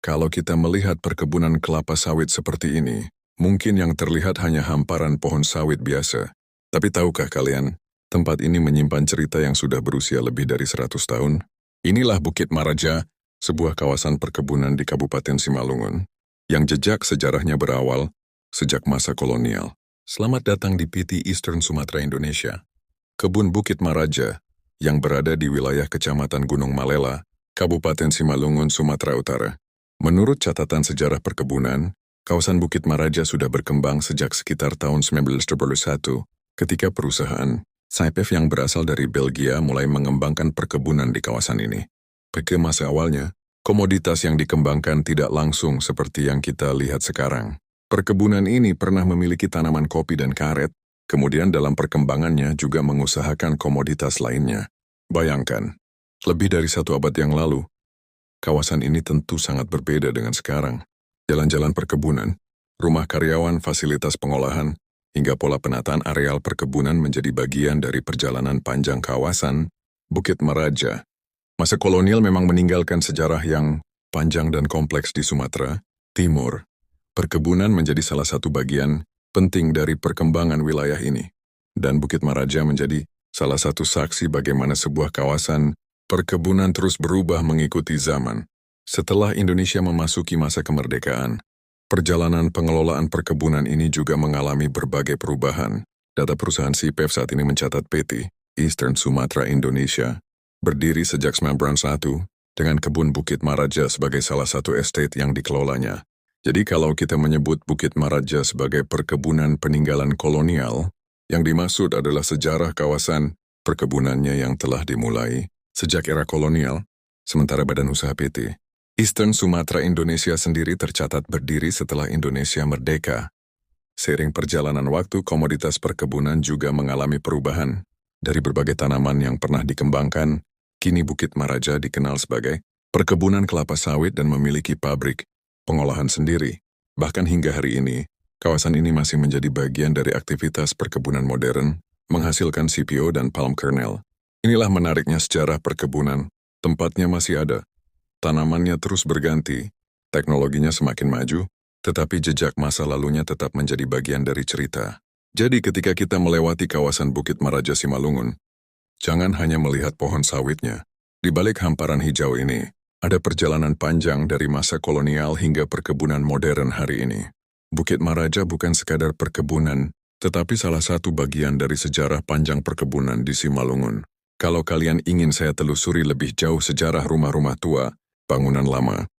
Kalau kita melihat perkebunan kelapa sawit seperti ini, mungkin yang terlihat hanya hamparan pohon sawit biasa. Tapi tahukah kalian, tempat ini menyimpan cerita yang sudah berusia lebih dari 100 tahun? Inilah Bukit Maraja, sebuah kawasan perkebunan di Kabupaten Simalungun, yang jejak sejarahnya berawal sejak masa kolonial. Selamat datang di PT Eastern Sumatera Indonesia. Kebun Bukit Maraja, yang berada di wilayah Kecamatan Gunung Malela, Kabupaten Simalungun, Sumatera Utara. Menurut catatan sejarah perkebunan, kawasan Bukit Maraja sudah berkembang sejak sekitar tahun 1921, ketika perusahaan Saipef yang berasal dari Belgia mulai mengembangkan perkebunan di kawasan ini. Pada masa awalnya, komoditas yang dikembangkan tidak langsung seperti yang kita lihat sekarang. Perkebunan ini pernah memiliki tanaman kopi dan karet, kemudian dalam perkembangannya juga mengusahakan komoditas lainnya. Bayangkan, lebih dari 1 abad yang lalu, kawasan ini tentu sangat berbeda dengan sekarang. Jalan-jalan perkebunan, rumah karyawan, fasilitas pengolahan, hingga pola penataan areal perkebunan menjadi bagian dari perjalanan panjang kawasan Bukit Maraja. Masa kolonial memang meninggalkan sejarah yang panjang dan kompleks di Sumatera Timur. Perkebunan menjadi salah satu bagian penting dari perkembangan wilayah ini. Dan Bukit Maraja menjadi salah satu saksi bagaimana sebuah kawasan perkebunan terus berubah mengikuti zaman. Setelah Indonesia memasuki masa kemerdekaan, perjalanan pengelolaan perkebunan ini juga mengalami berbagai perubahan. Data perusahaan Saipef saat ini mencatat PT Eastern Sumatera Indonesia berdiri sejak 1991 dengan kebun Bukit Maraja sebagai salah satu estate yang dikelolanya. Jadi kalau kita menyebut Bukit Maraja sebagai perkebunan peninggalan kolonial, yang dimaksud adalah sejarah kawasan perkebunannya yang telah dimulai sejak era kolonial, sementara badan usaha PT Eastern Sumatera Indonesia sendiri tercatat berdiri setelah Indonesia merdeka. Seiring perjalanan waktu, komoditas perkebunan juga mengalami perubahan. Dari berbagai tanaman yang pernah dikembangkan, kini Bukit Maraja dikenal sebagai perkebunan kelapa sawit dan memiliki pabrik pengolahan sendiri. Bahkan hingga hari ini, kawasan ini masih menjadi bagian dari aktivitas perkebunan modern, menghasilkan CPO dan palm kernel. Inilah menariknya sejarah perkebunan. Tempatnya masih ada, tanamannya terus berganti, teknologinya semakin maju, tetapi jejak masa lalunya tetap menjadi bagian dari cerita. Jadi ketika kita melewati kawasan Bukit Maraja Simalungun, jangan hanya melihat pohon sawitnya. Di balik hamparan hijau ini, ada perjalanan panjang dari masa kolonial hingga perkebunan modern hari ini. Bukit Maraja bukan sekadar perkebunan, tetapi salah satu bagian dari sejarah panjang perkebunan di Simalungun. Kalau kalian ingin saya telusuri lebih jauh sejarah rumah-rumah tua, bangunan lama,